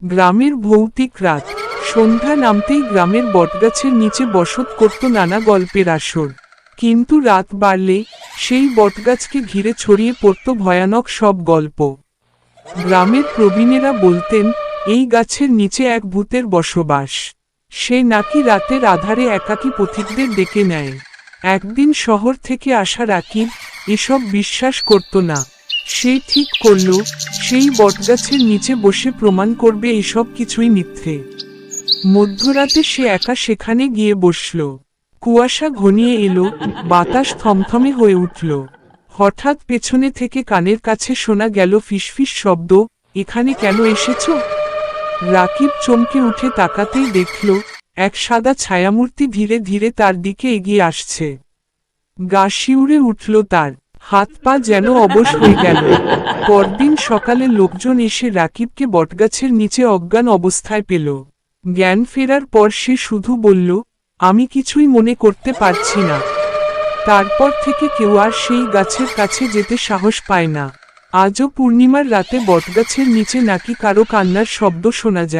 গ্রামের ভৌতিক রাত। সন্ধ্যা নামতেই গ্রামের বটগাছের নিচে বসত করত নানা গল্পের আসর। কিন্তু রাত বাড়লে সেই বটগাছকে ঘিরে ছড়িয়ে পড়ত ভয়ানক সব গল্প। গ্রামের প্রবীণেরা বলতেন, এই গাছের নিচে এক ভূতের বসবাস। সে নাকি রাতের আধারে একাকী পথিকদের ডেকে নেয়। একদিন শহর থেকে আসা রাকিব এসব বিশ্বাস করত না। সে ঠিক করল, সেই বটগাছের নিচে বসে প্রমাণ করবে এসব কিছুই মিথ্যে। মধ্যরাতে সে একা সেখানে গিয়ে বসল। কুয়াশা ঘনিয়ে এলো, বাতাস থমথমে হয়ে উঠল। হঠাৎ পেছনে থেকে কানের কাছে শোনা গেল ফিসফিস শব্দ, এখানে কেন এসেছ? রাকিব চমকে উঠে তাকাতেই দেখল, এক সাদা ছায়ামূর্তি ধীরে ধীরে তার দিকে এগিয়ে আসছে। গা শিউরে উঠল তার, হাত পা যেন অবশ হয়ে গেল। পরদিন সকালে লোকজন এসে রাকিবকে বটগাছের নিচে অজ্ঞান অবস্থায় পেল। জ্ঞান ফেরার পর সে শুধু বলল, আমি কিছুই মনে করতে পারছি না। তারপর থেকে কেউ আর সেই গাছের কাছে যেতে সাহস পায় না। আজও পূর্ণিমার রাতে বটগাছের নিচে নাকি কারো কান্নার শব্দ শোনা যায়।